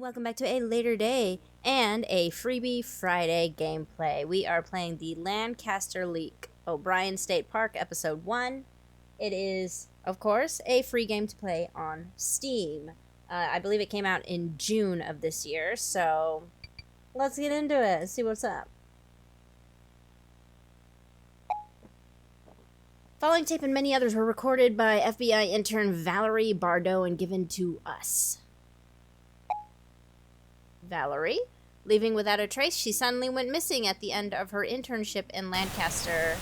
welcome back to a later day and a Freebie Friday gameplay. We are playing the Lancaster Leak, O'Brien State Park, Episode 1. It is, of course, a free game to play on Steam. I believe it came out in June of this year, so let's get into it and see what's up. Following tape and many others were recorded by FBI intern Valerie Bardot and given to us. Valerie, leaving without a trace, she suddenly went missing at the end of her internship in Lancaster,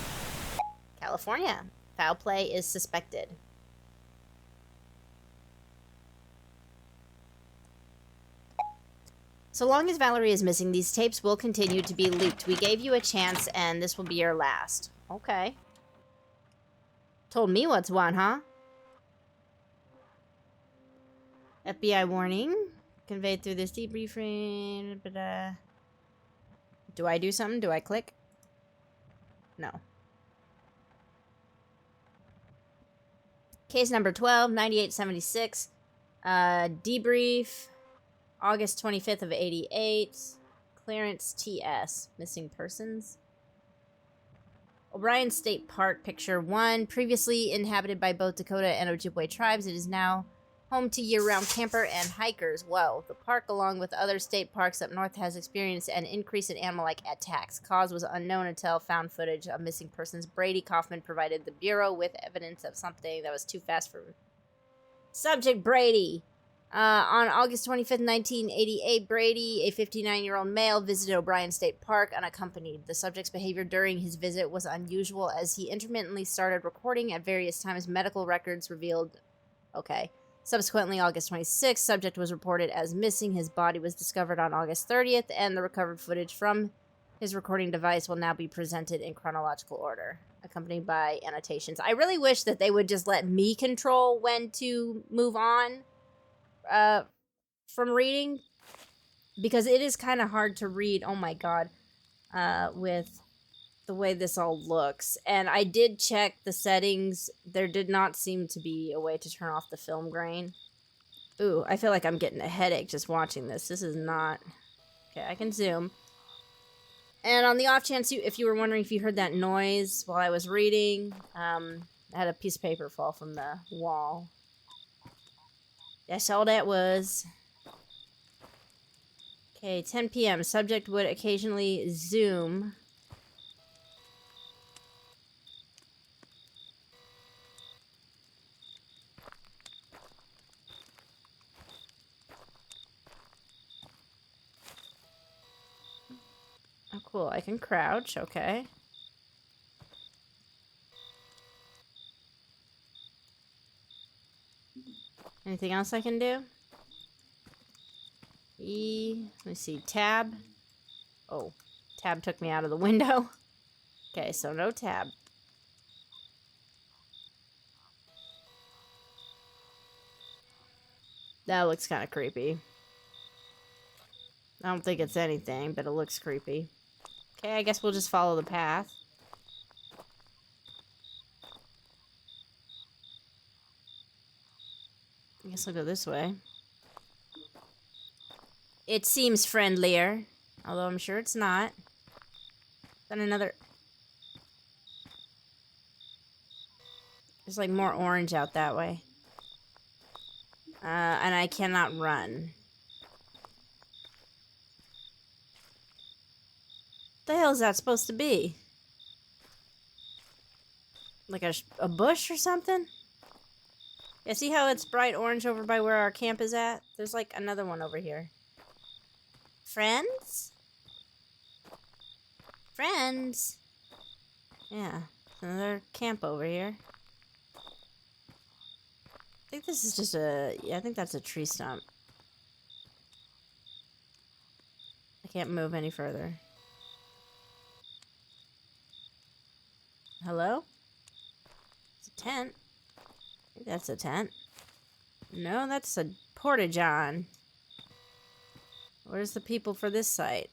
California. Foul play is suspected. So long as Valerie is missing, these tapes will continue to be leaked. We gave you a chance, and this will be your last. Okay. Told me what's what, huh? FBI warning. Conveyed through this debriefing. Do I do something? Do I click? No. Case number 12-9876. Debrief. August 25th of 88. Clarence TS. Missing persons. O'Brien State Park, picture 1. Previously inhabited by both Dakota and Ojibwe tribes, it is now home to year-round camper and hikers. Whoa. The park, along with other state parks up north, has experienced an increase in animal-like attacks. Cause was unknown until found footage of missing persons. Brady Kaufman provided the Bureau with evidence of something that was too fast for Subject Brady. On August 25th, 1988, Brady, a 59-year-old male, visited O'Brien State Park unaccompanied. The subject's behavior during his visit was unusual as he intermittently started recording at various times. Medical records revealed... Okay. Subsequently, August 26th, subject was reported as missing. His body was discovered on August 30th, and the recovered footage from his recording device will now be presented in chronological order, accompanied by annotations. I really wish that they would just let me control when to move on from reading, because it is kind of hard to read, oh my god, with the way this all looks. And I did check the settings. There did not seem to be a way to turn off the film grain. Ooh, I feel like I'm getting a headache just watching this. This is not... Okay, I can zoom. And on the off chance, if you were wondering if you heard that noise while I was reading, I had a piece of paper fall from the wall. That's all that was. Okay, 10 p.m. Subject would occasionally zoom. Oh, cool. I can crouch. Okay. Anything else I can do? E. Let me see. Tab. Oh. Tab took me out of the window. Okay, so no tab. That looks kind of creepy. I don't think it's anything, but it looks creepy. Okay, I guess we'll just follow the path. I guess I'll go this way. It seems friendlier, although I'm sure it's not. Then another... There's like more orange out that way. And I cannot run. What the hell is that supposed to be? Like a bush or something? Yeah, see how it's bright orange over by where our camp is at? There's like another one over here. Friends? Friends? Yeah, another camp over here. I think this is just a... Yeah, I think that's a tree stump. I can't move any further. Hello? It's a tent. I think that's a tent. No, that's a porta-john. Where's the people for this site?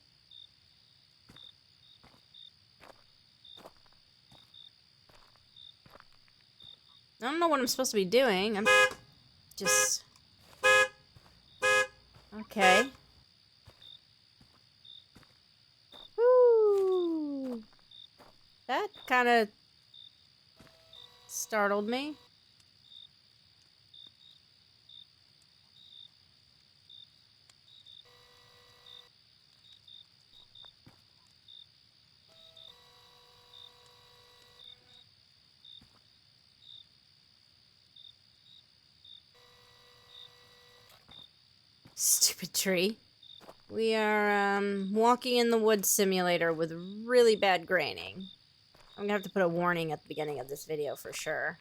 I don't know what I'm supposed to be doing. I'm just... Okay. kind of startled me. Stupid tree. We are walking in the woods simulator with really bad graining. I'm gonna have to put a warning at the beginning of this video for sure.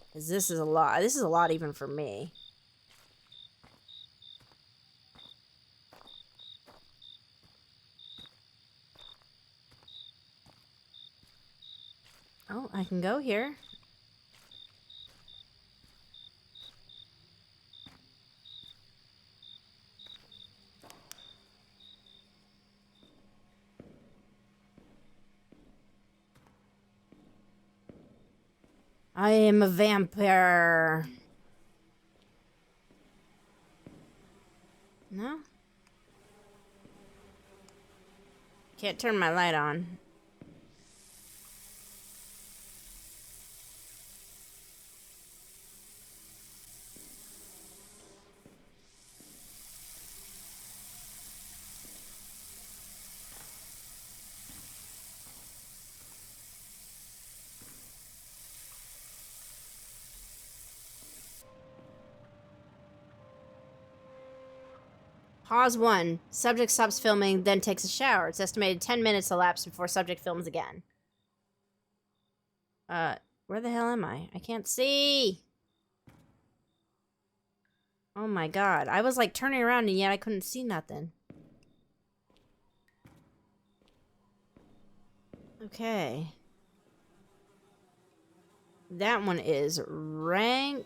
Because this is a lot. This is a lot even for me. Oh, I can go here. I am a vampire. No? Can't turn my light on. Pause 1. Subject stops filming, then takes a shower. It's estimated 10 minutes elapsed before subject films again. Where the hell am I? I can't see! Oh my god. I was like turning around and yet I couldn't see nothing. Okay. That one is rank.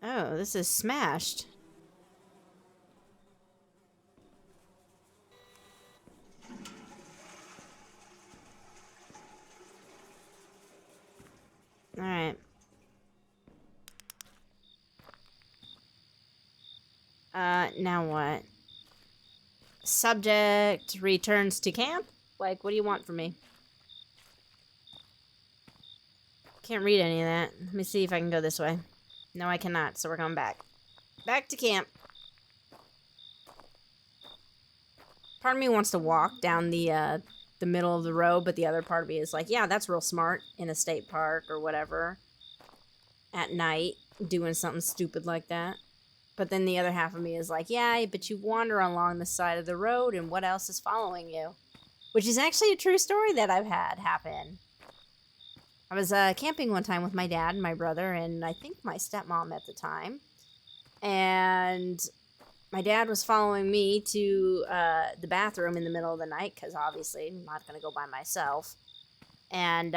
Oh, this is smashed. Alright. Now what? Subject returns to camp? Like, what do you want from me? Can't read any of that. Let me see if I can go this way. No, I cannot, so we're going back. Back to camp. Part of me wants to walk down the middle of the road, but the other part of me is like, yeah, that's real smart in a state park or whatever. At night, doing something stupid like that. But then the other half of me is like, yeah, but you wander along the side of the road, and what else is following you? Which is actually a true story that I've had happen. I was camping one time with my dad and my brother, and I think my stepmom at the time. And my dad was following me to the bathroom in the middle of the night, because obviously I'm not going to go by myself. And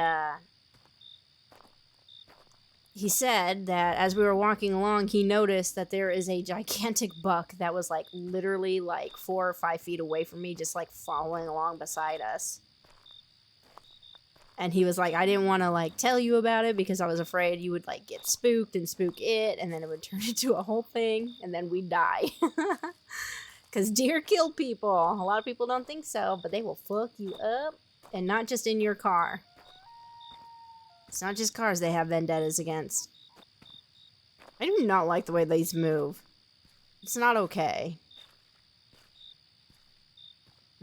he said that as we were walking along, he noticed that there is a gigantic buck that was like literally like 4 or 5 feet away from me, just like following along beside us. And he was like, I didn't want to like tell you about it because I was afraid you would like get spooked and spook it, and then it would turn into a whole thing, and then we'd die. Because deer kill people. A lot of people don't think so, but they will fuck you up, and not just in your car. It's not just cars they have vendettas against. I do not like the way these move. It's not okay.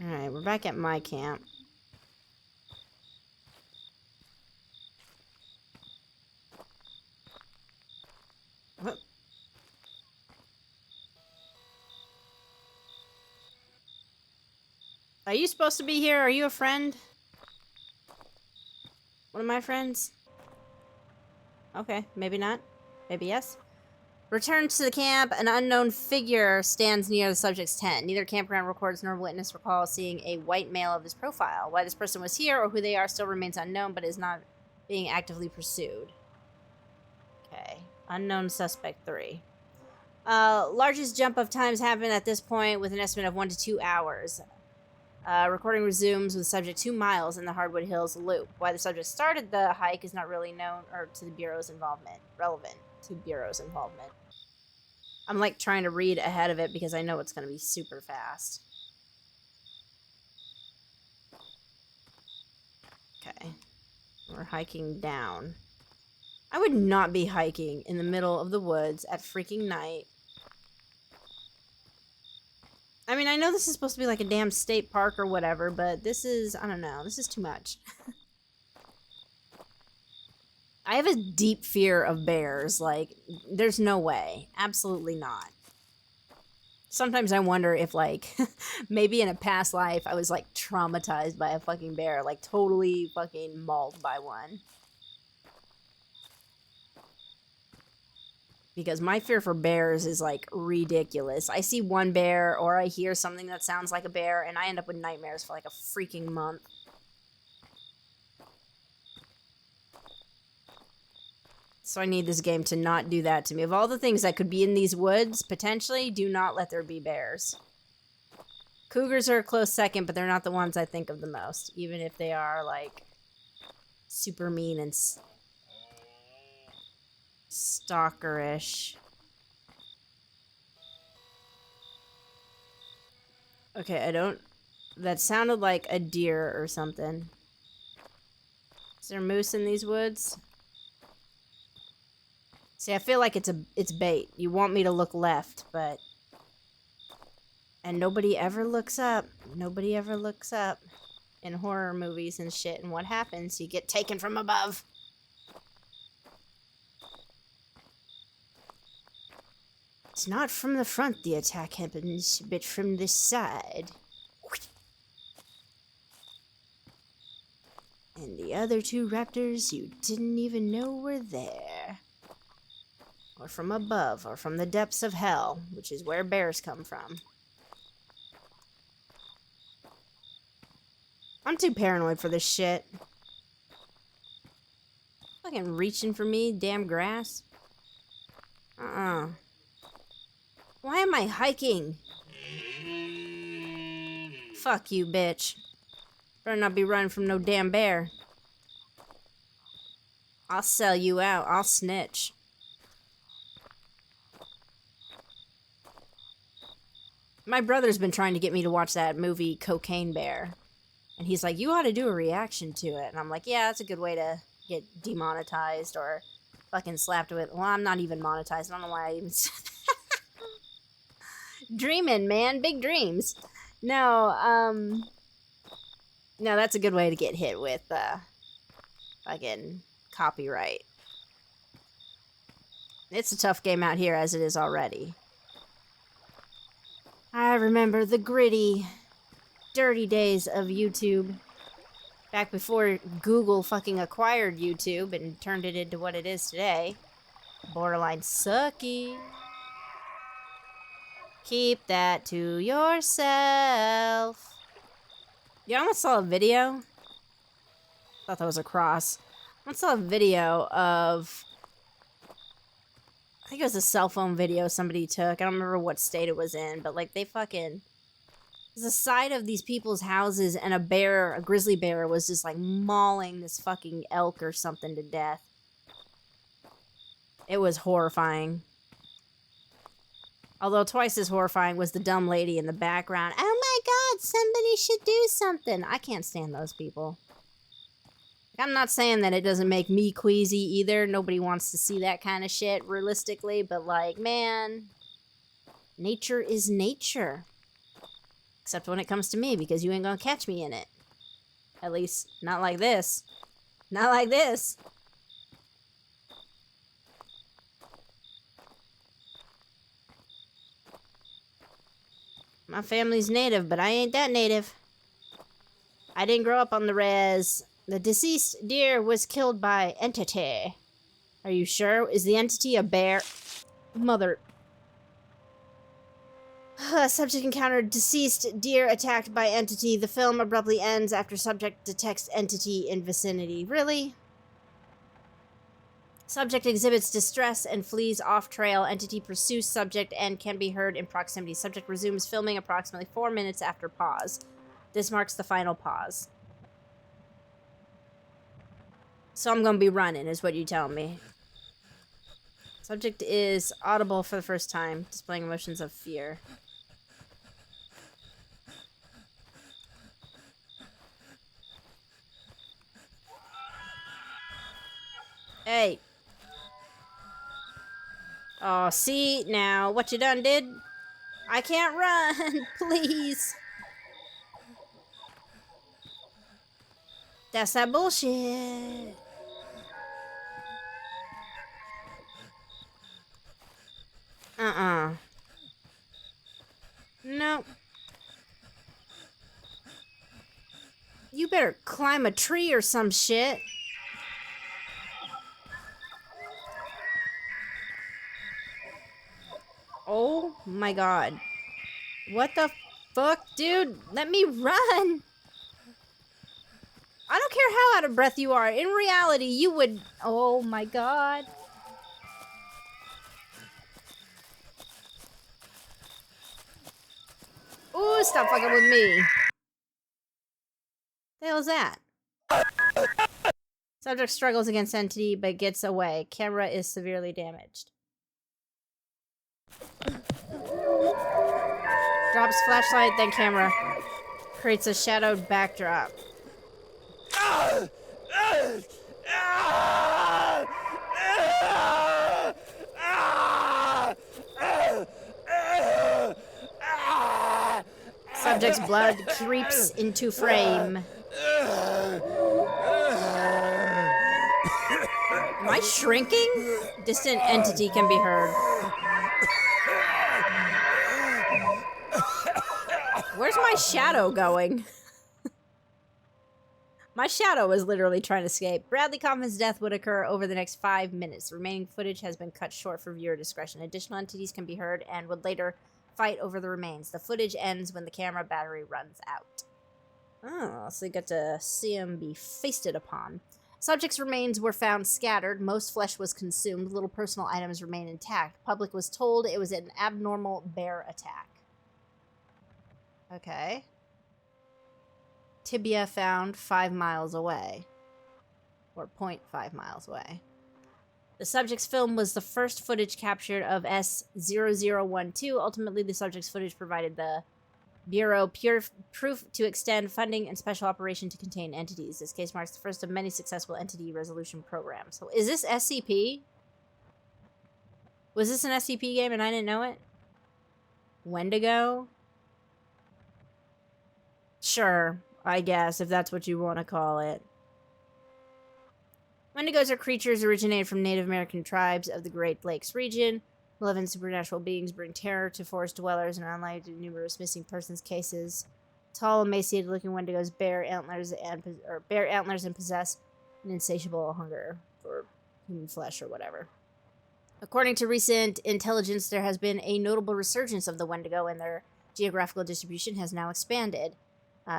Alright, we're back at my camp. What? Are you supposed to be here? Are you a friend? One of my friends? Okay, maybe not. Maybe yes. Return to the camp. An unknown figure stands near the subject's tent. Neither campground records nor witness recall seeing a white male of his profile. Why this person was here or who they are still remains unknown, but is not being actively pursued. Okay. Unknown suspect 3. Largest jump of times happened at this point with an estimate of 1 to 2 hours. Recording resumes with subject 2 miles in the Hardwood Hills loop. Why the subject started the hike is not really known or to the Bureau's involvement. Relevant to Bureau's involvement. I'm like trying to read ahead of it because I know it's going to be super fast. Okay. We're hiking down. I would not be hiking in the middle of the woods at freaking night. I mean, I know this is supposed to be like a damn state park or whatever, but this is, I don't know, this is too much. I have a deep fear of bears. Like, there's no way. Absolutely not. Sometimes I wonder if, like, maybe in a past life I was, like, traumatized by a fucking bear. Like, totally fucking mauled by one. Because my fear for bears is, like, ridiculous. I see one bear or I hear something that sounds like a bear and I end up with nightmares for, like, a freaking month. So I need this game to not do that to me. Of all the things that could be in these woods, potentially, do not let there be bears. Cougars are a close second, but they're not the ones I think of the most. Even if they are, like, super mean and stalkerish. Okay, I don't... That sounded like a deer or something. Is there moose in these woods? See, I feel like it's bait. You want me to look left, but... And nobody ever looks up. Nobody ever looks up in horror movies and shit. And what happens? You get taken from above. It's not from the front the attack happens, but from the side. And the other two raptors you didn't even know were there. Or from above, or from the depths of hell, which is where bears come from. I'm too paranoid for this shit. Fucking reaching for me, damn grass. Why am I hiking? Fuck you, bitch. Better not be running from no damn bear. I'll sell you out. I'll snitch. My brother's been trying to get me to watch that movie Cocaine Bear. And he's like, you ought to do a reaction to it. And I'm like, yeah, that's a good way to get demonetized or fucking slapped with. Well, I'm not even monetized. I don't know why I even said that. Dreaming, man. Big dreams. No, no, that's a good way to get hit with fucking copyright. It's a tough game out here as it is already. I remember the gritty, dirty days of YouTube. Back before Google fucking acquired YouTube and turned it into what it is today. Borderline sucky. Keep that to yourself. You almost saw a video. Thought that was a cross. I saw a video of... I think it was a cell phone video somebody took. I don't remember what state it was in, but like they fucking... There's a side of these people's houses and a bear, a grizzly bear, was just like mauling this fucking elk or something to death. It was horrifying. Although twice as horrifying was the dumb lady in the background. Oh my god, somebody should do something. I can't stand those people. I'm not saying that it doesn't make me queasy either. Nobody wants to see that kind of shit realistically, but like, man, nature is nature. Except when it comes to me, because you ain't gonna catch me in it. At least, not like this. Not like this. My family's native, but I ain't that native. I didn't grow up on the res. The deceased deer was killed by entity. Are you sure? Is the entity a bear? Mother. Subject encountered deceased deer attacked by entity. The film abruptly ends after subject detects entity in vicinity. Really? Subject exhibits distress and flees off trail. Entity pursues subject and can be heard in proximity. Subject resumes filming approximately 4 minutes after pause. This marks the final pause. So I'm gonna be running, is what you tell me. Subject is audible for the first time, displaying emotions of fear. Hey. Oh, see? Now, what you done did? I can't run. Please. That's that bullshit. No. You better climb a tree or some shit. Oh my god. What the fuck, dude? Let me run. I don't care how out of breath you are. In reality, you would... Oh my god. Ooh, stop fucking with me. The hell is that? Subject struggles against entity, but gets away. Camera is severely damaged. Drops flashlight, then camera. Creates a shadowed backdrop. Subject's blood creeps into frame. Am I shrinking? Distant entity can be heard. Where's my shadow going? My shadow is literally trying to escape. Bradley Kaufman's death would occur over the next 5 minutes. The remaining footage has been cut short for viewer discretion. Additional entities can be heard and would later fight over the remains. The footage ends when the camera battery runs out. Oh, so you get to see him be feasted upon. Subject's remains were found scattered. Most flesh was consumed. Little personal items remain intact. Public was told it was an abnormal bear attack. Okay. Tibia found 5 miles away. Or 0.5 miles away. The subject's film was the first footage captured of SCRLTRBNZ. Ultimately, the subject's footage provided the Bureau proof to extend funding and special operation to contain entities. This case marks the first of many successful entity resolution programs. So is this SCP? Was this an SCP game and I didn't know it? Wendigo? Sure, I guess, if that's what you want to call it. Wendigos are creatures originated from Native American tribes of the Great Lakes region. Malevolent supernatural beings bring terror to forest dwellers and are unlike to numerous missing persons cases. Tall, emaciated-looking Wendigos bear antlers and possess an insatiable hunger for human flesh or whatever. According to recent intelligence, there has been a notable resurgence of the Wendigo, and their geographical distribution has now expanded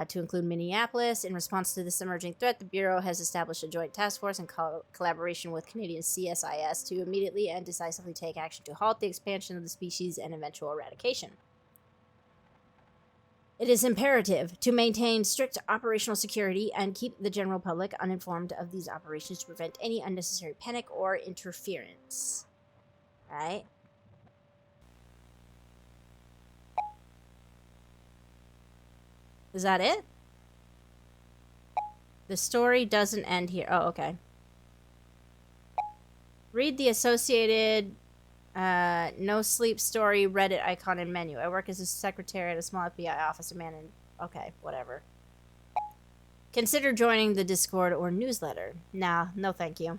to include Minneapolis. In response to this emerging threat, the Bureau has established a joint task force in collaboration with Canadian CSIS to immediately and decisively take action to halt the expansion of the species and eventual eradication. It is imperative to maintain strict operational security and keep the general public uninformed of these operations to prevent any unnecessary panic or interference. Right? Is that it? The story doesn't end here. Oh, okay. Read the associated NoSleep story Reddit icon and menu. I work as a secretary at a small FBI office. A man in... Okay, whatever. Consider joining the Discord or newsletter. Nah, no thank you.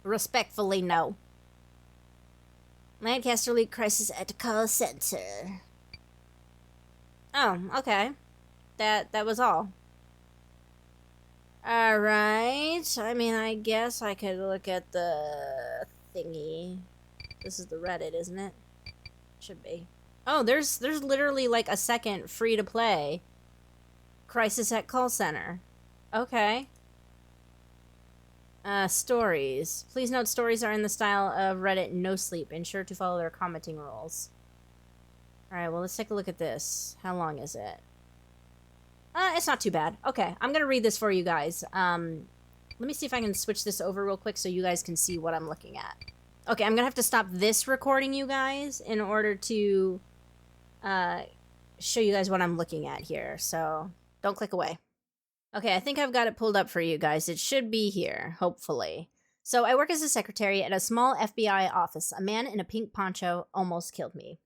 Respectfully, no. Lancaster Leak crisis at the call center. Oh, okay. That was all. Alright. I mean, I guess I could look at the thingy. This is the Reddit, isn't it? Should be. Oh, there's literally like a second free to play. Crisis at call center. Okay. Stories. Please note stories are in the style of Reddit NoSleep. Ensure to follow their commenting rules. Alright, well, let's take a look at this. How long is it? It's not too bad. Okay, I'm gonna read this for you guys. Let me see if I can switch this over real quick so you guys can see what I'm looking at. Okay, I'm gonna have to stop this recording, you guys, in order to show you guys what I'm looking at here. So, don't click away. Okay, I think I've got it pulled up for you guys. It should be here, hopefully. So I work as a secretary at a small FBI office. A man in a pink poncho almost killed me.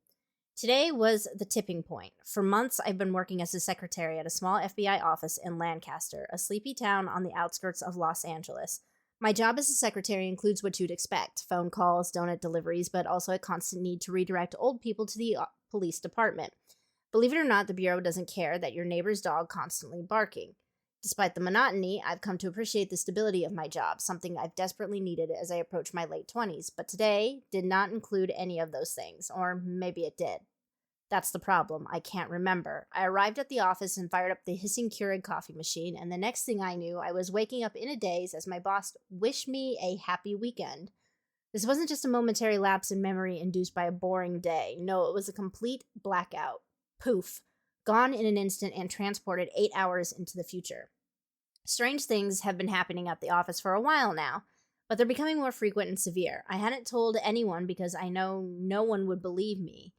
Today was the tipping point. For months, I've been working as a secretary at a small FBI office in Lancaster, a sleepy town on the outskirts of Los Angeles. My job as a secretary includes what you'd expect: phone calls, donut deliveries, but also a constant need to redirect old people to the police department. Believe it or not, the Bureau doesn't care that your neighbor's dog constantly barking. Despite the monotony, I've come to appreciate the stability of my job, something I've desperately needed as I approach my late 20s. But today did not include any of those things, or maybe it did. That's the problem. I can't remember. I arrived at the office and fired up the hissing Keurig coffee machine, and the next thing I knew, I was waking up in a daze as my boss wished me a happy weekend. This wasn't just a momentary lapse in memory induced by a boring day. No, it was a complete blackout. Poof. Gone in an instant and transported 8 hours into the future. Strange things have been happening at the office for a while now, but they're becoming more frequent and severe. I hadn't told anyone because I know no one would believe me.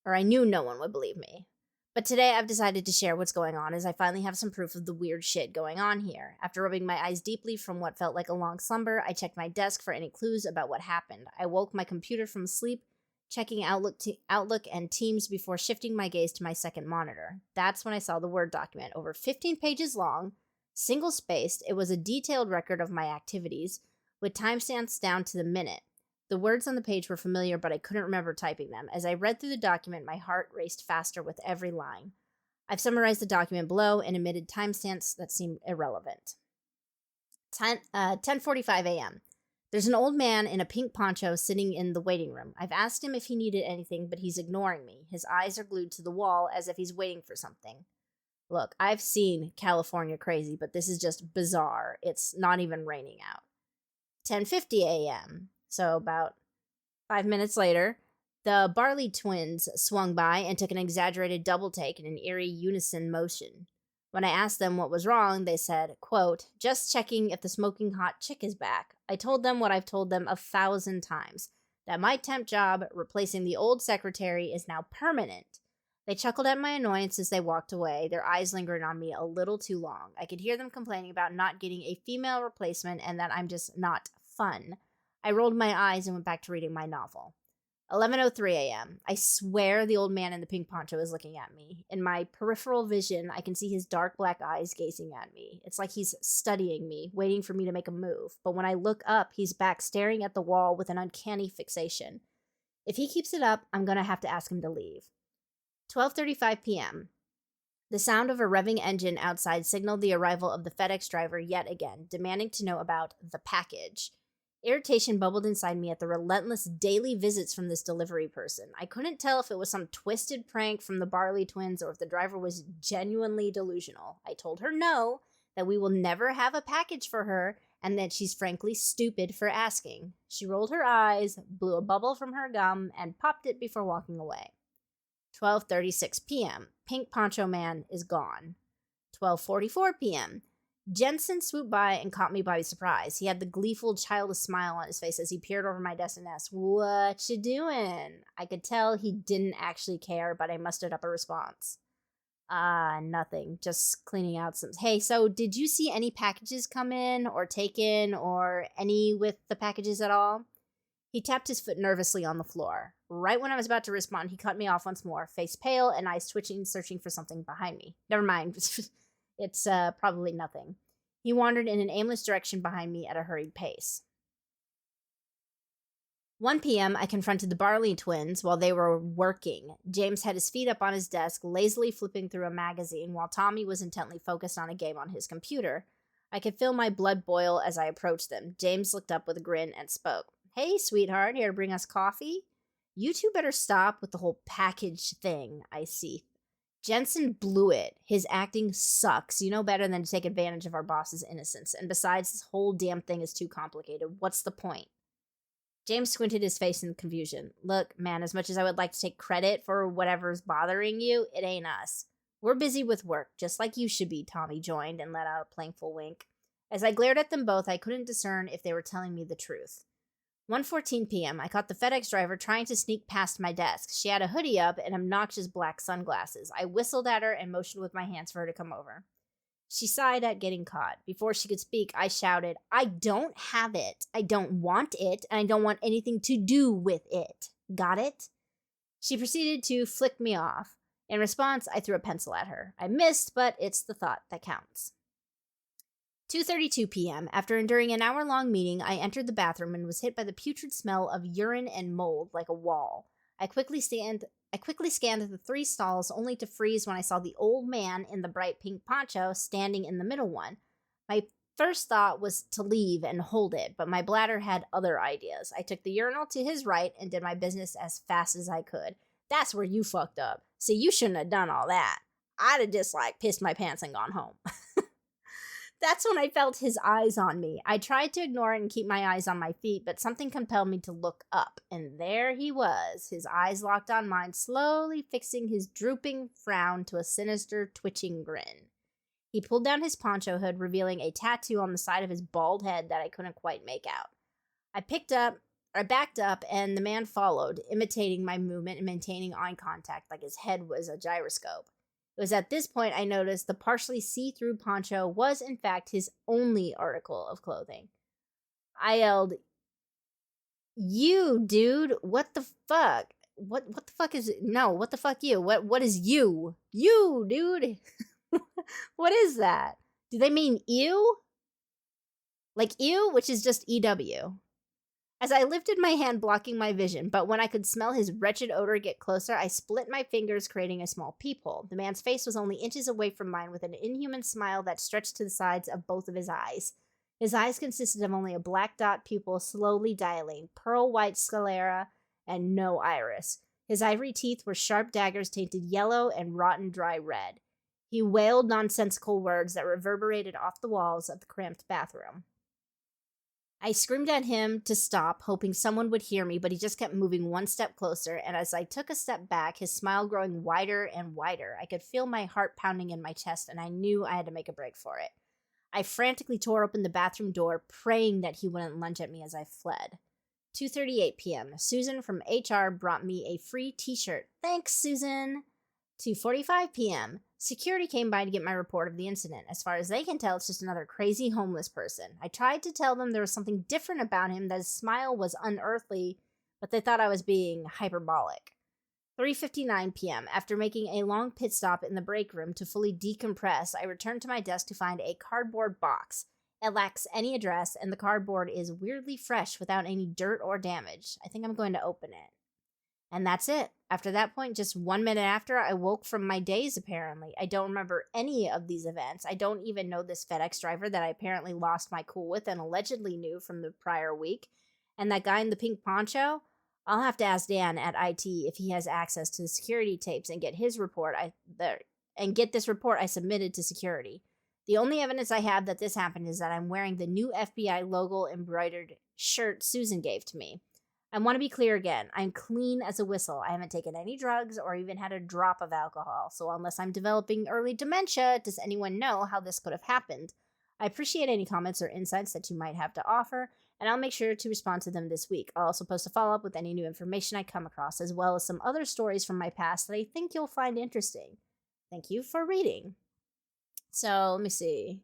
Or I knew no one would believe me. But today I've decided to share what's going on, as I finally have some proof of the weird shit going on here. After rubbing my eyes deeply from what felt like a long slumber, I checked my desk for any clues about what happened. I woke my computer from sleep, checking Outlook and Teams before shifting my gaze to my second monitor. That's when I saw the Word document, over 15 pages long, single-spaced. It was a detailed record of my activities, with timestamps down to the minute. The words on the page were familiar, but I couldn't remember typing them. As I read through the document, my heart raced faster with every line. I've summarized the document below and omitted timestamps that seem irrelevant. 10:45 a.m. There's an old man in a pink poncho sitting in the waiting room. I've asked him if he needed anything, but he's ignoring me. His eyes are glued to the wall as if he's waiting for something. Look, I've seen California crazy, but this is just bizarre. It's not even raining out. 10:50 a.m. So about 5 minutes later, the Barley twins swung by and took an exaggerated double take in an eerie unison motion. When I asked them what was wrong, they said, quote, "Just checking if the smoking hot chick is back." I told them what I've told them 1,000 times, that my temp job, replacing the old secretary, is now permanent. They chuckled at my annoyance as they walked away, their eyes lingering on me a little too long. I could hear them complaining about not getting a female replacement and that I'm just not fun. I rolled my eyes and went back to reading my novel. 11:03 a.m. I swear the old man in the pink poncho is looking at me. In my peripheral vision, I can see his dark black eyes gazing at me. It's like he's studying me, waiting for me to make a move. But when I look up, he's back staring at the wall with an uncanny fixation. If he keeps it up, I'm going to have to ask him to leave. 12:35 p.m. The sound of a revving engine outside signaled the arrival of the FedEx driver yet again, demanding to know about the package. Irritation bubbled inside me at the relentless daily visits from this delivery person. I couldn't tell if it was some twisted prank from the Barley twins or if the driver was genuinely delusional. I told her no, that we will never have a package for her, and that she's frankly stupid for asking. She rolled her eyes, blew a bubble from her gum, and popped it before walking away. 12:36 p.m. Pink Poncho Man is gone. 12:44 p.m. Jensen swooped by and caught me by surprise. He had the gleeful, childish smile on his face as he peered over my desk and asked, "What you doing?" I could tell he didn't actually care, but I mustered up a response. Nothing. Just cleaning out some... Hey, so did you see any packages come in or taken or any with the packages at all? He tapped his foot nervously on the floor. Right when I was about to respond, he cut me off once more, face pale and eyes twitching, searching for something behind me. Never mind. It's probably nothing. He wandered in an aimless direction behind me at a hurried pace. 1 p.m., I confronted the Barley twins while they were working. James had his feet up on his desk, lazily flipping through a magazine, while Tommy was intently focused on a game on his computer. I could feel my blood boil as I approached them. James looked up with a grin and spoke. "Hey, sweetheart, here to bring us coffee? You two better stop with the whole package thing, I see." Jensen blew it. His acting sucks. You know better than to take advantage of our boss's innocence. And besides, this whole damn thing is too complicated. What's the point? James squinted his face in confusion. "Look, man, as much as I would like to take credit for whatever's bothering you, it ain't us. We're busy with work, just like you should be," Tommy joined and let out a playful wink. As I glared at them both, I couldn't discern if they were telling me the truth. 1:14 p.m., I caught the FedEx driver trying to sneak past my desk. She had a hoodie up and obnoxious black sunglasses. I whistled at her and motioned with my hands for her to come over. She sighed at getting caught. Before she could speak, I shouted, I don't have it. I don't want it, and I don't want anything to do with it. Got it? She proceeded to flick me off. In response, I threw a pencil at her. I missed, but it's the thought that counts. 2:32 p.m. After enduring an hour-long meeting, I entered the bathroom and was hit by the putrid smell of urine and mold like a wall. I quickly scanned the 3 stalls, only to freeze when I saw the old man in the bright pink poncho standing in the middle one. My first thought was to leave and hold it, but my bladder had other ideas. I took the urinal to his right and did my business as fast as I could. That's where you fucked up. See, you shouldn't have done all that. I'd have just, pissed my pants and gone home. That's when I felt his eyes on me. I tried to ignore it and keep my eyes on my feet, but something compelled me to look up, and there he was, his eyes locked on mine, slowly fixing his drooping frown to a sinister, twitching grin. He pulled down his poncho hood, revealing a tattoo on the side of his bald head that I couldn't quite make out. I backed up, and the man followed, imitating my movement and maintaining eye contact like his head was a gyroscope. It was at this point I noticed the partially see-through poncho was, in fact, his only article of clothing. I yelled, "You, dude, what the fuck? What the fuck is it? No, what the fuck you? What is you? You, dude!" What is that? Do they mean ew? Like ew, which is just EW. As I lifted my hand blocking my vision, but when I could smell his wretched odor get closer, I split my fingers, creating a small peephole. The man's face was only inches away from mine, with an inhuman smile that stretched to the sides of both of his eyes. His eyes consisted of only a black dot pupil slowly dilating, pearl white sclera, and no iris. His ivory teeth were sharp daggers tainted yellow and rotten dry red. He wailed nonsensical words that reverberated off the walls of the cramped bathroom. I screamed at him to stop, hoping someone would hear me, but he just kept moving one step closer, and as I took a step back, his smile growing wider and wider. I could feel my heart pounding in my chest, and I knew I had to make a break for it. I frantically tore open the bathroom door, praying that he wouldn't lunge at me as I fled. 2:38 p.m. Susan from HR brought me a free t-shirt. Thanks, Susan! 2:45 p.m. Security came by to get my report of the incident. As far as they can tell, it's just another crazy homeless person. I tried to tell them there was something different about him, that his smile was unearthly, but they thought I was being hyperbolic. 3:59 p.m. After making a long pit stop in the break room to fully decompress, I returned to my desk to find a cardboard box. It lacks any address, and the cardboard is weirdly fresh without any dirt or damage. I think I'm going to open it. And that's it. After that point, just 1 minute after, I woke from my daze, apparently. I don't remember any of these events. I don't even know this FedEx driver that I apparently lost my cool with and allegedly knew from the prior week. And that guy in the pink poncho? I'll have to ask Dan at IT if he has access to the security tapes and get his report. Get this report I submitted to security. The only evidence I have that this happened is that I'm wearing the new FBI logo embroidered shirt Susan gave to me. I want to be clear again. I'm clean as a whistle. I haven't taken any drugs or even had a drop of alcohol. So unless I'm developing early dementia, does anyone know how this could have happened? I appreciate any comments or insights that you might have to offer, and I'll make sure to respond to them this week. I'll also post a follow-up with any new information I come across, as well as some other stories from my past that I think you'll find interesting. Thank you for reading. So, let me see.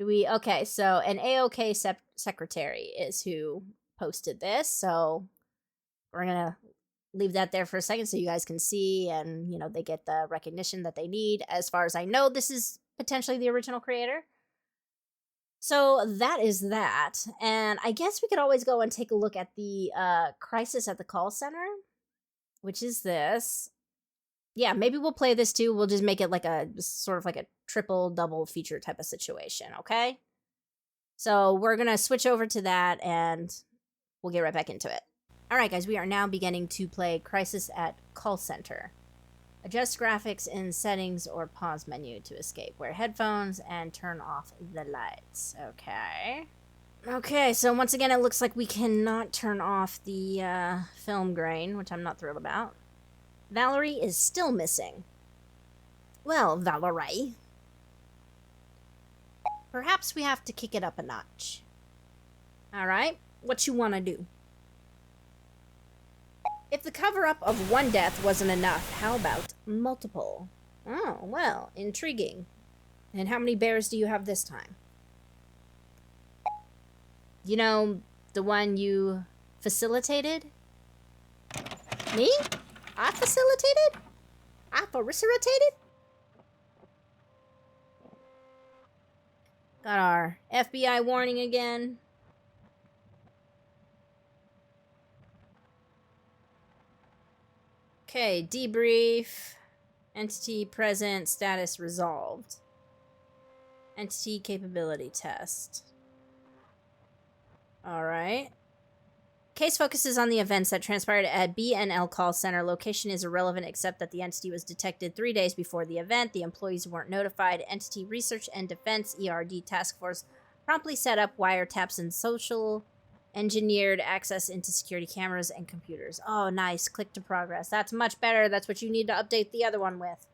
Okay, so an AOK secretary is who posted this, so we're gonna leave that there for a second so you guys can see and, they get the recognition that they need. As far as I know, this is potentially the original creator. So that is that, and I guess we could always go and take a look at the Crisis at the Call Center, which is this. Yeah, maybe we'll play this too. We'll just make it like a sort of like a triple double feature type of situation, okay? So we're gonna switch over to that and we'll get right back into it. Alright guys, we are now beginning to play Crisis at Call Center. Adjust graphics in settings or pause menu to escape. Wear headphones and turn off the lights. Okay. Okay, so once again it looks like we cannot turn off the film grain, which I'm not thrilled about. Valerie is still missing. Well, Valerie. Perhaps we have to kick it up a notch. Alright. What you want to do? If the cover-up of one death wasn't enough, how about multiple? Oh, well, intriguing. And how many bears do you have this time? You know, the one you facilitated? Me? I facilitated? I facilitated? Got our FBI warning again. Okay, debrief. Entity present, status resolved. Entity capability test. Alright. Case focuses on the events that transpired at BNL call center. Location is irrelevant except that the entity was detected 3 days before the event. The employees weren't notified. Entity Research and Defense ERD Task Force promptly set up wiretaps and social engineered access into security cameras and computers. Oh, nice. Click to progress. That's much better. That's what you need to update the other one with.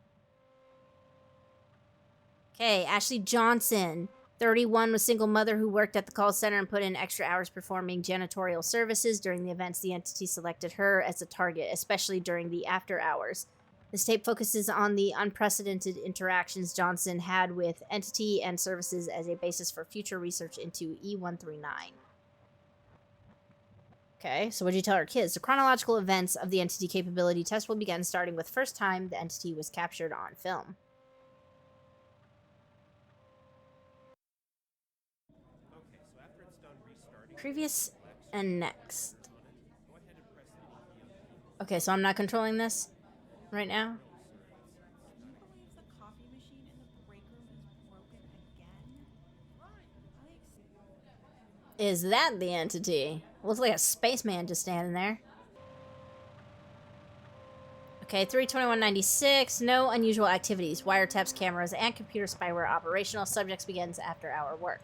Okay, Ashley Johnson. 31 was single mother who worked at the call center and put in extra hours performing janitorial services. During the events, the entity selected her as a target, especially during the after hours. This tape focuses on the unprecedented interactions Johnson had with entity and services as a basis for future research into E139. Okay, so what'd you tell our kids? The chronological events of the entity capability test will begin starting with first time the entity was captured on film. Previous and next. Okay, so I'm not controlling this right now. Is that the entity? Looks like a spaceman just standing there. Okay, 32196. No unusual activities. Wiretaps, cameras, and computer spyware operational. Subjects begins after hour work.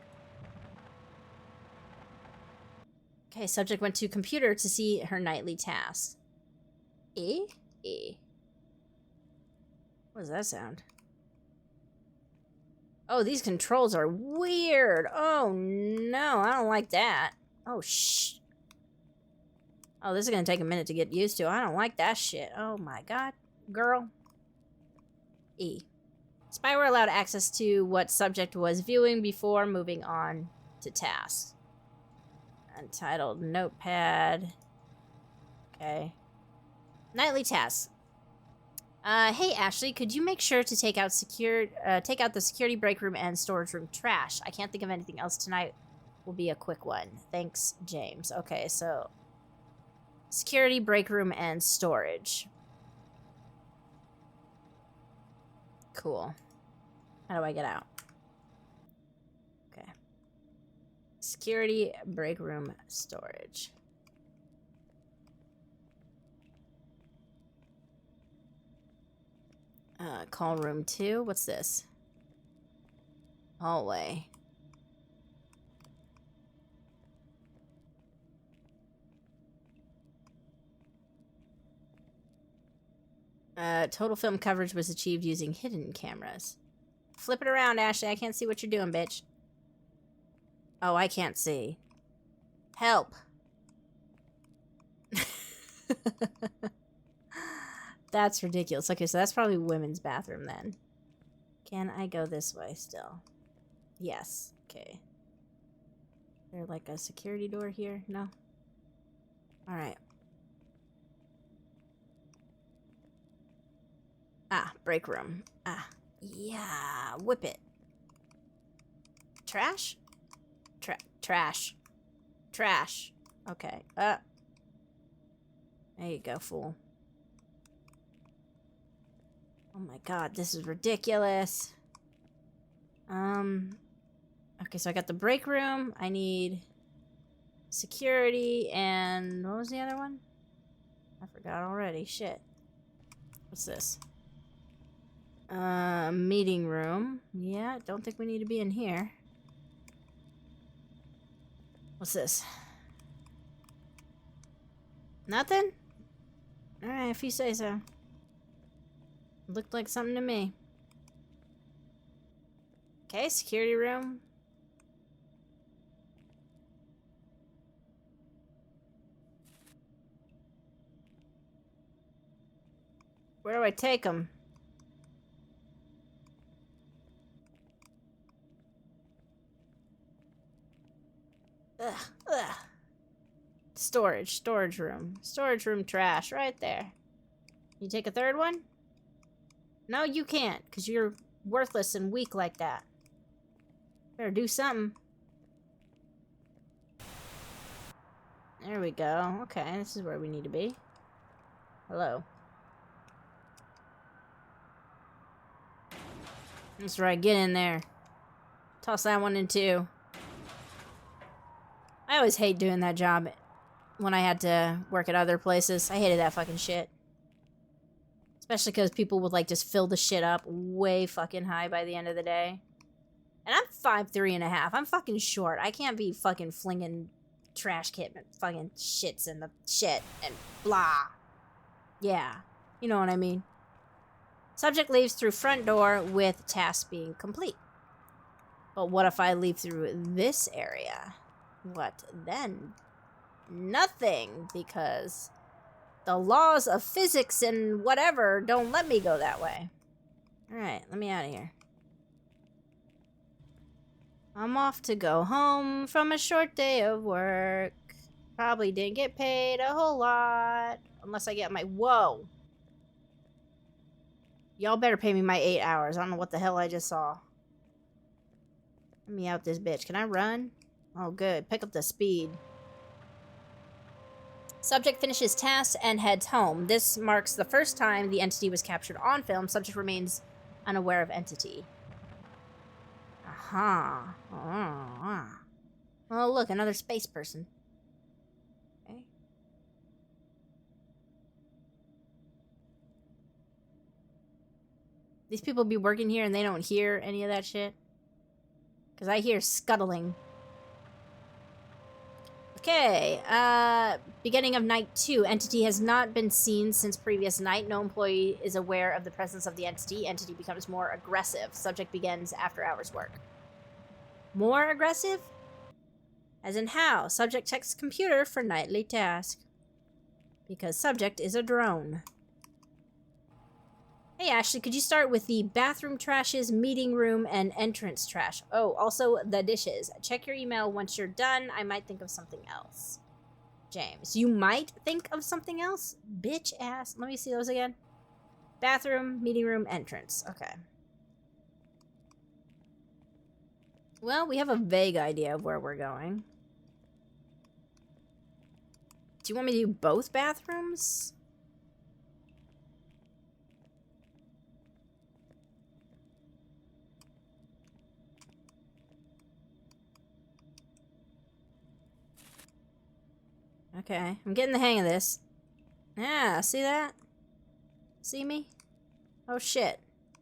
Okay, subject went to computer to see her nightly tasks. E? What does that sound? Oh, these controls are weird. Oh, no, I don't like that. Oh, shh. Oh, this is gonna take a minute to get used to. I don't like that shit. Oh, my God. Girl. E. Spyware allowed access to what subject was viewing before moving on to tasks. Untitled notepad. Okay. Nightly tasks. Hey Ashley, could you make sure to take out the security break room and storage room trash? I can't think of anything else tonight. Will be a quick one. Thanks, James. Okay, so security break room and storage. Cool. How do I get out? Okay. Security break room storage. Call room 2. What's this? Hallway. Total film coverage was achieved using hidden cameras. Flip it around, Ashley. I can't see what you're doing, bitch. Oh, I can't see. Help. That's ridiculous. Okay, so that's probably women's bathroom then. Can I go this way still? Yes. Okay. Is there like a security door here? No? Alright. Ah, break room. Ah. Yeah, whip it. Trash? Trash. Trash. Okay. There you go, fool. Oh my God, this is ridiculous. Okay, so I got the break room. I need security and what was the other one? I forgot already. Shit. What's this? Meeting room. Yeah, don't think we need to be in here. What's this? Nothing? Alright, if you say so. Looked like something to me. Okay, security room. Where do I take them? Storage room. Storage room trash right there. You take a third one? No, you can't, because you're worthless and weak like that. Better do something. There we go. Okay, this is where we need to be. Hello. That's right, get in there. Toss that one in too. I always hate doing that job when I had to work at other places. I hated that fucking shit. Especially because people would, like, just fill the shit up way fucking high by the end of the day. And I'm 5'3.5". I'm fucking short. I can't be fucking flinging trash can and fucking shits in the shit and blah. Yeah. You know what I mean. Subject leaves through front door with task being complete. But what if I leave through this area? What then? Nothing, because the laws of physics and whatever don't let me go that way. Alright, let me out of here. I'm off to go home from a short day of work. Probably didn't get paid a whole lot. Unless I get my... Whoa! Y'all better pay me my 8 hours. I don't know what the hell I just saw. Let me out this bitch. Can I run? Oh, good. Pick up the speed. Subject finishes tasks and heads home. This marks the first time the entity was captured on film. Subject remains unaware of entity. Aha. Oh, look, another space person. Okay. These people be working here and they don't hear any of that shit? Because I hear scuttling. Okay, beginning of night 2. Entity has not been seen since previous night. No employee is aware of the presence of the entity. Entity becomes more aggressive. Subject begins after hours work. More aggressive? As in how? Subject checks computer for nightly task. Because subject is a drone. Hey Ashley, could you start with the bathroom trashes, meeting room, and entrance trash? Oh, also the dishes. Check your email once you're done. I might think of something else. James, you might think of something else? Bitch ass. Let me see those again. Bathroom, meeting room, entrance. Okay. Well, we have a vague idea of where we're going. Do you want me to do both bathrooms? Okay, I'm getting the hang of this. Yeah, see that? See me? Oh shit.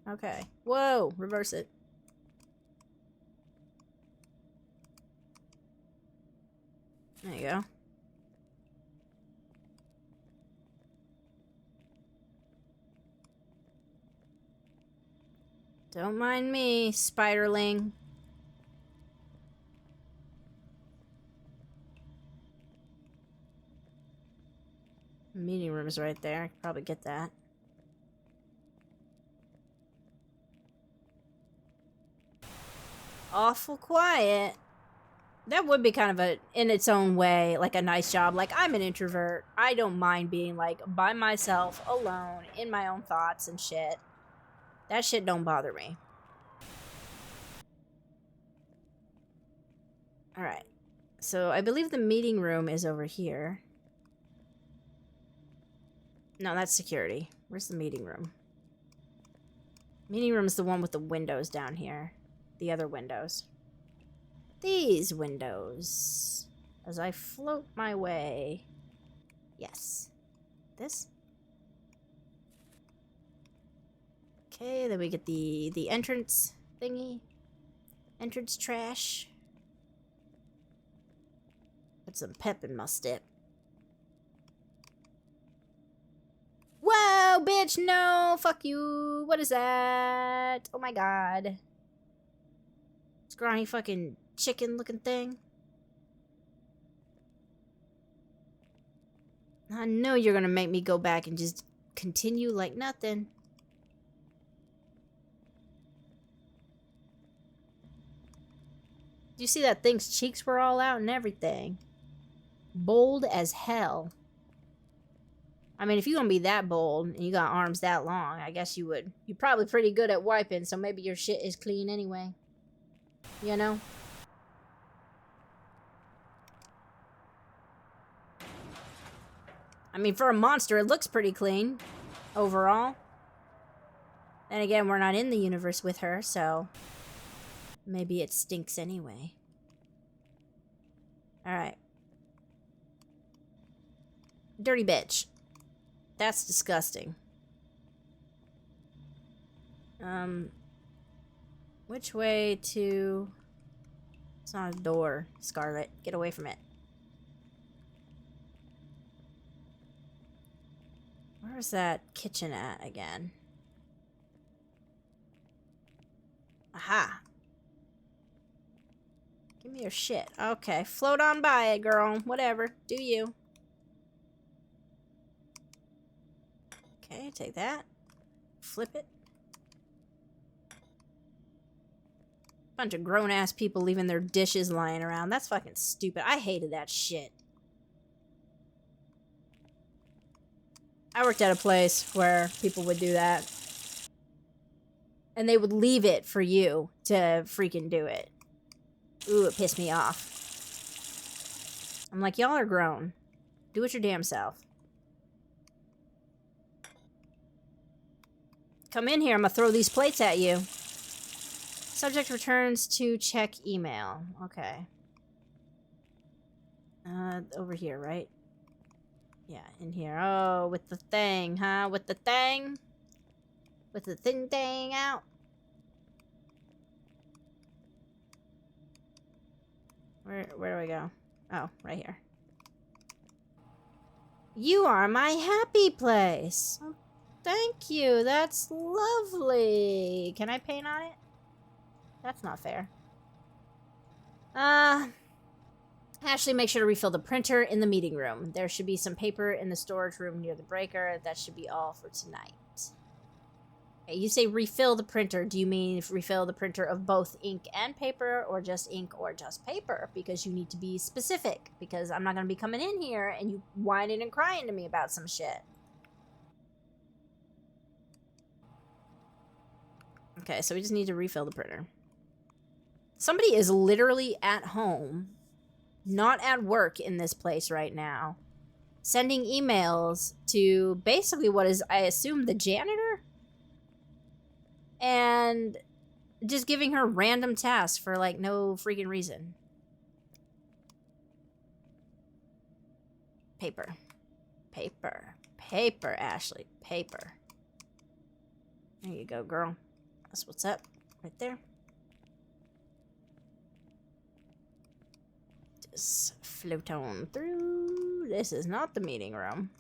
Okay. Whoa, reverse it. There you go. Don't mind me, spiderling. Meeting room is right there. I could probably get that. Awful quiet. That would be kind of a, in its own way, like a nice job. Like, I'm an introvert. I don't mind being, like, by myself, alone, in my own thoughts and shit. That shit don't bother me. Alright. So, I believe the meeting room is over here. No, that's security. Where's the meeting room? Meeting room is the one with the windows down here. The other windows. These windows. As I float my way. Yes. This? Okay, then we get the entrance thingy. Entrance trash. Put some pep in my step. Whoa, bitch, no! Fuck you! What is that? Oh my god. Scrawny fucking chicken looking thing. I know you're gonna make me go back and just continue like nothing. You see that thing's cheeks were all out and everything. Bold as hell. I mean, if you're gonna be that bold and you got arms that long, I guess you would. You're probably pretty good at wiping, so maybe your shit is clean anyway. You know? I mean, for a monster, it looks pretty clean. Overall. Then again, we're not in the universe with her, so... maybe it stinks anyway. Alright. Dirty bitch. That's disgusting. Which way to... It's not a door, Scarlet. Get away from it. Where's that kitchen at again? Aha. Give me your shit. Okay, float on by it, girl. Whatever. Do you. Okay, take that. Flip it. Bunch of grown-ass people leaving their dishes lying around. That's fucking stupid. I hated that shit. I worked at a place where people would do that. And they would leave it for you to freaking do it. Ooh, it pissed me off. I'm like, y'all are grown. Do it your damn self. Come in here, I'm gonna throw these plates at you. Subject returns to check email. Okay. Over here, right? Yeah, in here. Oh, with the thing, huh? With the thing? With the thing out? Where do we go? Oh, right here. You are my happy place. Oh, thank you. That's lovely. Can I paint on it? That's not fair. Ashley, make sure to refill the printer in the meeting room. There should be some paper in the storage room near the breaker. That should be all for tonight. Okay, you say refill the printer. Do you mean refill the printer of both ink and paper, or just ink or just paper? Because you need to be specific. Because I'm not going to be coming in here and you whining and crying to me about some shit. Okay, so we just need to refill the printer. Somebody is literally at home, not at work in this place right now, sending emails to basically what is, I assume, the janitor? And just giving her random tasks for, like, no freaking reason. Paper. Paper. Paper, Ashley. Paper. There you go, girl. That's what's up. Right there. Just float on through. This is not the meeting room.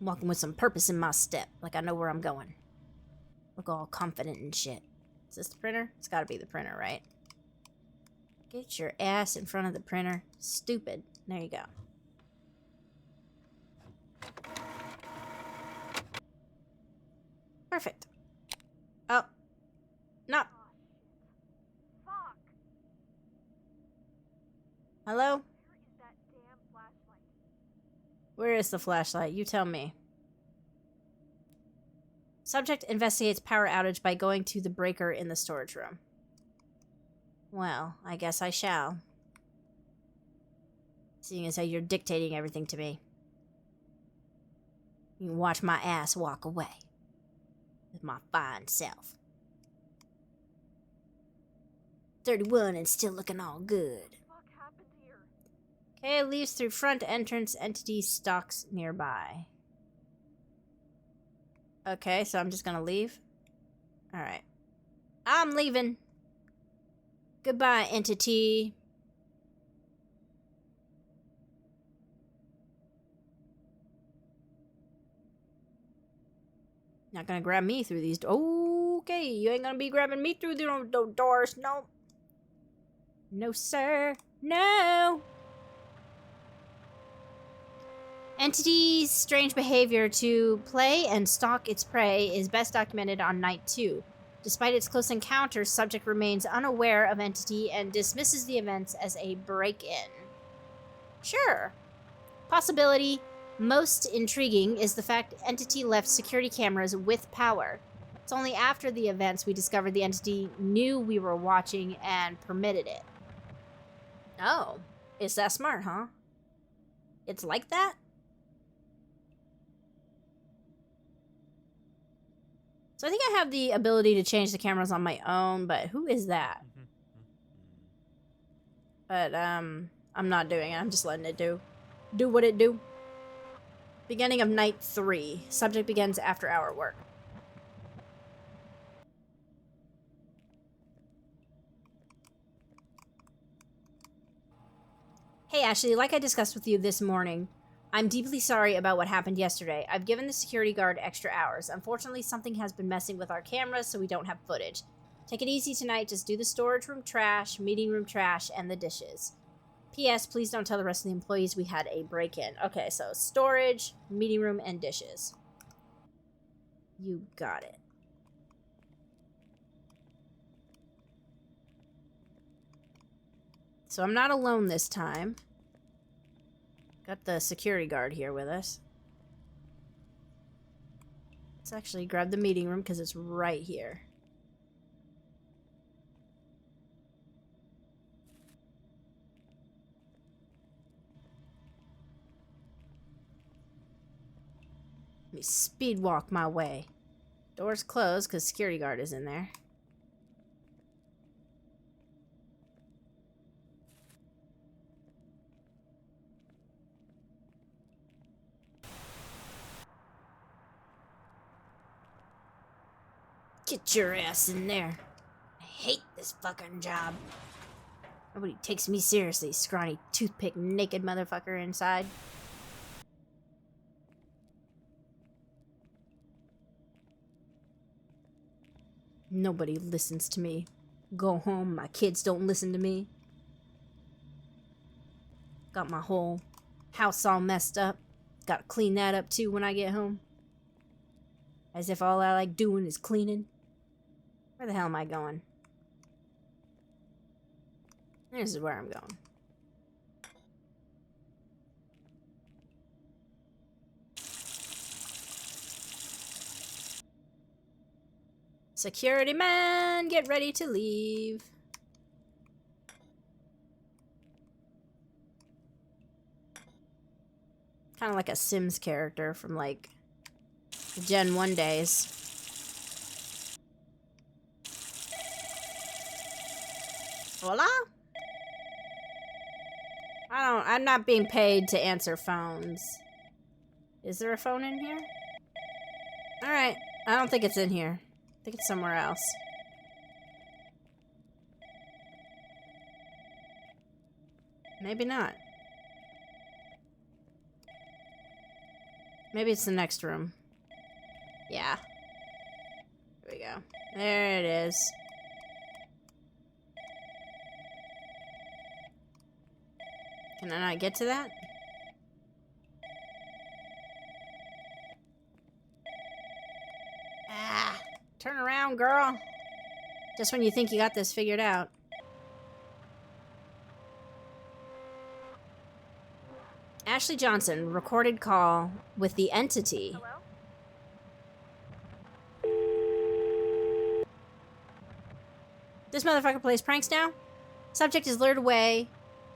I'm walking with some purpose in my step. Like I know where I'm going. Look all confident and shit. Is this the printer? It's gotta be the printer, right? Get your ass in front of the printer. Stupid. There you go. Perfect. Oh. No. Fuck. Hello? Where is that damn flashlight? Where is the flashlight? You tell me. Subject investigates power outage by going to the breaker in the storage room. Well, I guess I shall. Seeing as how you're dictating everything to me. You can watch my ass walk away. With my fine self. 31 and still looking all good. What the fuck happened here? Okay, leaves through front entrance. Entity stalks nearby. Okay, so I'm just gonna leave. Alright. I'm leaving. Goodbye, entity. Not gonna grab me through these doors. Okay, you ain't gonna be grabbing me through the doors. No. No, sir. No. Entity's strange behavior to play and stalk its prey is best documented on night 2. Despite its close encounter, subject remains unaware of entity and dismisses the events as a break-in. Sure. Possibility most intriguing is the fact entity left security cameras with power. It's only after the events we discovered the entity knew we were watching and permitted it. Oh, it's that smart, huh? It's like that? So I think I have the ability to change the cameras on my own, but who is that? But, I'm not doing it. I'm just letting it do what it do. Beginning of night 3. Subject begins after hour work. Hey Ashley, like I discussed with you this morning, I'm deeply sorry about what happened yesterday. I've given the security guard extra hours. Unfortunately, something has been messing with our cameras, so we don't have footage. Take it easy tonight. Just do the storage room trash, meeting room trash, and the dishes. P.S. Please don't tell the rest of the employees we had a break-in. Okay, so storage, meeting room, and dishes. You got it. So I'm not alone this time. Got the security guard here with us. Let's actually grab the meeting room because it's right here. Let me speed walk my way. Door's closed because security guard is in there. Get your ass in there. I hate this fucking job. Nobody takes me seriously, scrawny, toothpick, naked motherfucker inside. Nobody listens to me. Go home, my kids don't listen to me. Got my whole house all messed up. Gotta clean that up too when I get home. As if all I like doing is cleaning. Where the hell am I going? This is where I'm going. Security man, get ready to leave. Kind of like a Sims character from like the Gen 1 days. Hola? I'm not being paid to answer phones. Is there a phone in here? Alright, I don't think it's in here. I think it's somewhere else. Maybe not. Maybe it's the next room. Yeah. Here we go. There it is. Can I not get to that? Ah! Turn around, girl! Just when you think you got this figured out. Ashley Johnson, recorded call with the entity. Hello? This motherfucker plays pranks now? Subject is lured away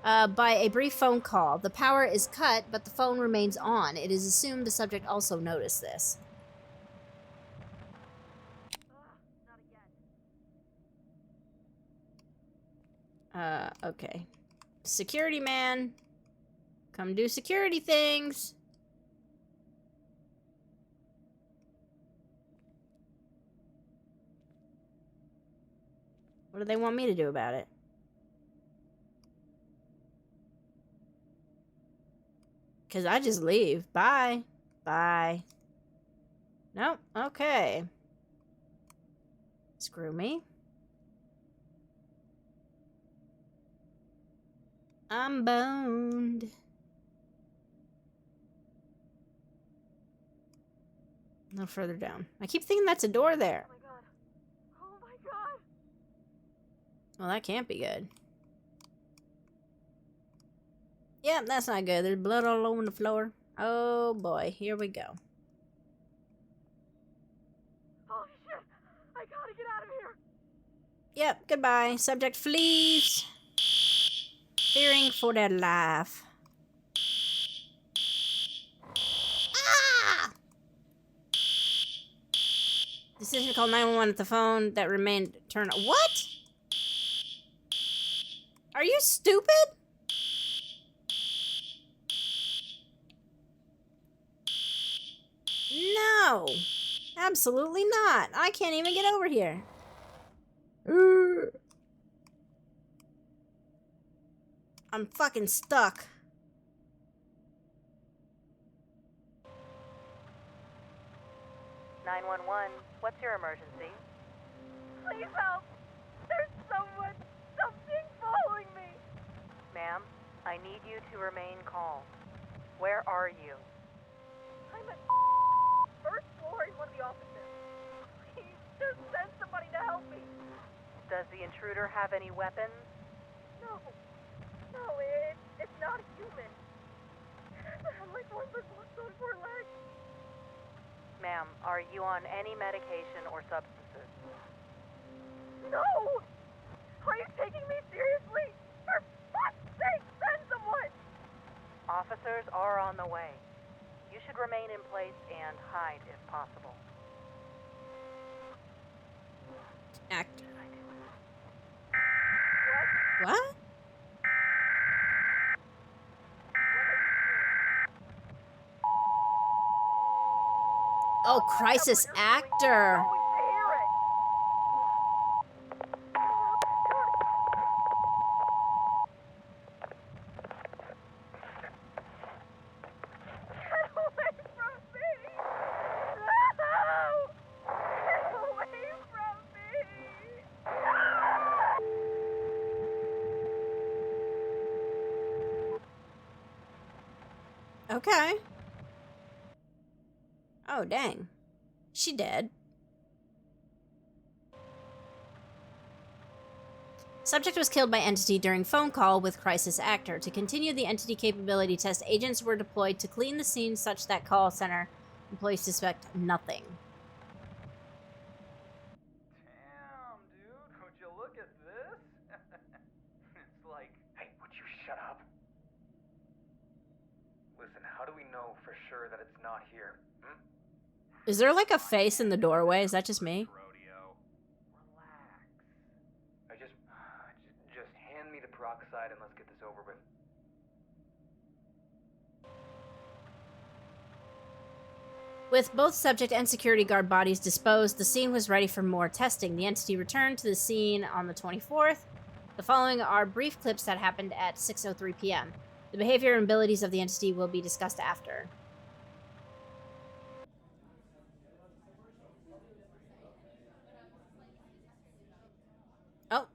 by a brief phone call. The power is cut, but the phone remains on. It is assumed the subject also noticed this. Not again. Okay. Security man. Come do security things. What do they want me to do about it? Because I just leave. Bye. Bye. Nope. Okay. Screw me. I'm boned. A little further down. I keep thinking that's a door there. Oh my god. Oh Well, that can't be good. Yep, that's not good. There's blood all over the floor. Oh boy, here we go. Holy shit! I gotta get out of here! Yep, goodbye. Subject flees, fearing for their life. Ah! Decision to call 911 at the phone that remained turned. What? Are you stupid? No, absolutely not. I can't even get over here. I'm fucking stuck. 911, what's your emergency? Please help! There's something following me! Ma'am, I need you to remain calm. Where are you? I'm at first floor in one of the offices. Please, just send somebody to help me. Does the intruder have any weapons? No, it's not a human. Like one with on 4 legs. Ma'am, are you on any medication or substances? No! Are you taking me seriously? For fuck's sake, send someone! Officers are on the way. You should remain in place and hide if possible. Act. What? What? Oh, crisis actor. Okay. Oh, dang. She dead. Subject was killed by entity during phone call with crisis actor. To continue the entity capability test, agents were deployed to clean the scene such that call center employees suspect nothing. Damn, dude, would you look at this? It's like, hey, would you shut up? Listen, how do we know for sure that it's not here? Is there like a face in the doorway? Is that just me? Rodeo. Relax. Just hand me the peroxide and let's get this over with. With both subject and security guard bodies disposed, the scene was ready for more testing. The entity returned to the scene on the 24th. The following are brief clips that happened at 6:03 p.m. The behavior and abilities of the entity will be discussed after. Oh.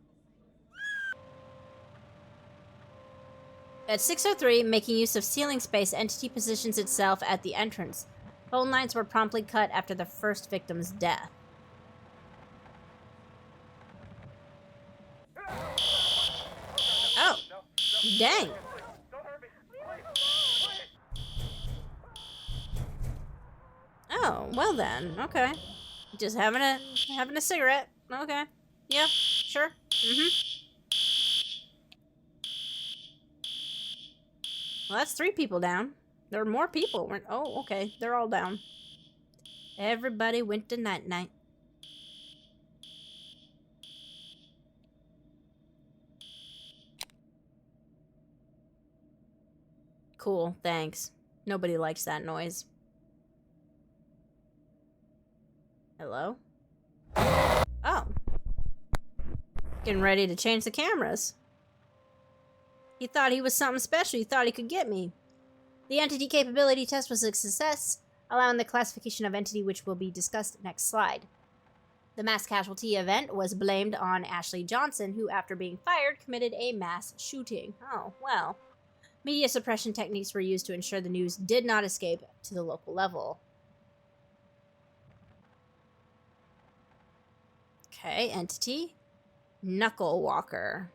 At 6:03, making use of ceiling space, entity positions itself at the entrance. Phone lines were promptly cut after the first victim's death. Oh, dang. Oh, well then, okay. Just having a cigarette. Okay. Yeah, sure. Well, that's 3 people down. There are more people. Oh, okay. They're all down. Everybody went to night-night. Cool, thanks. Nobody likes that noise. Hello? Oh. Getting ready to change the cameras. He thought he was something special. He thought he could get me. The entity capability test was a success, allowing the classification of entity, which will be discussed next slide. The mass casualty event was blamed on Ashley Johnson, who, after being fired, committed a mass shooting. Oh, well. Media suppression techniques were used to ensure the news did not escape to the local level. Okay, entity. Knuckle Walker.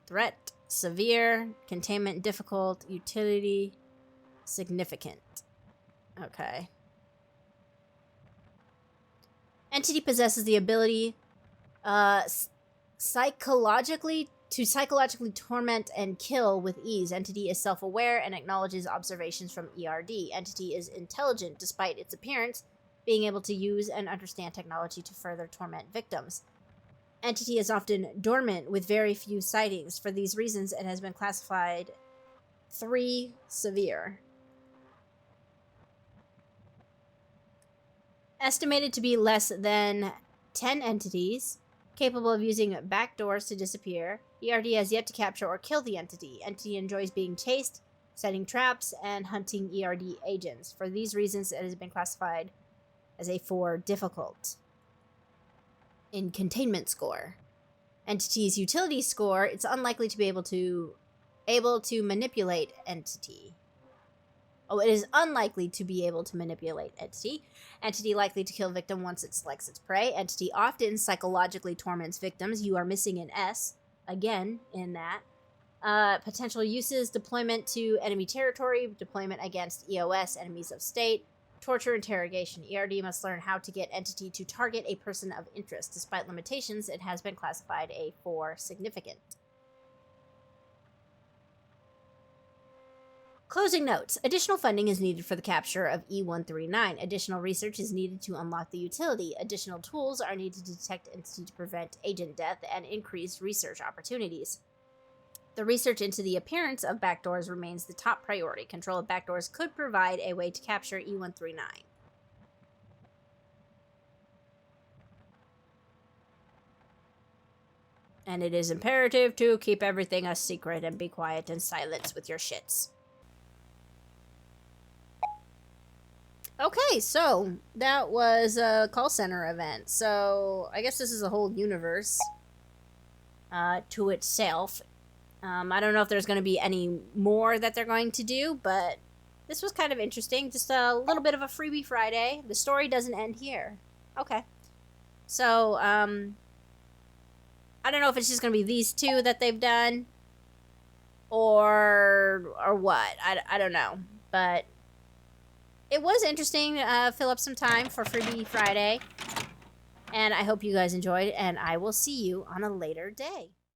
Threat, severe. Containment, difficult. Utility, significant. Okay. Entity possesses the ability psychologically torment and kill with ease. Entity is self-aware and acknowledges observations from ERD. Entity is intelligent despite its appearance, being able to use and understand technology to further torment victims. Entity is often dormant with very few sightings. For these reasons, it has been classified 3 severe. Estimated to be less than 10 entities capable of using backdoors to disappear. ERD has yet to capture or kill the entity. Entity enjoys being chased, setting traps, and hunting ERD agents. For these reasons, it has been classified as a 4 difficult. In containment score. Entity's utility score, it's unlikely to be able to manipulate entity. Oh, it is unlikely to be able to manipulate entity. Entity likely to kill victim once it selects its prey. Entity often psychologically torments victims. You are missing an S, again, in that. Potential uses, deployment to enemy territory, deployment against EOS, enemies of state, torture, interrogation. ERD must learn how to get entity to target a person of interest. Despite limitations, it has been classified a 4 significant. Closing notes. Additional funding is needed for the capture of E139. Additional research is needed to unlock the utility. Additional tools are needed to detect entity to prevent agent death and increase research opportunities. The research into the appearance of backdoors remains the top priority. Control of backdoors could provide a way to capture E139. And it is imperative to keep everything a secret and be quiet and silent with your shits. Okay, so that was a call center event. So I guess this is a whole universe to itself. I don't know if there's going to be any more that they're going to do, but this was kind of interesting. Just a little bit of a Freebie Friday. The story doesn't end here. Okay. So, I don't know if it's just going to be these 2 that they've done, or what. I don't know. But it was interesting to fill up some time for Freebie Friday. And I hope you guys enjoyed, and I will see you on a later day.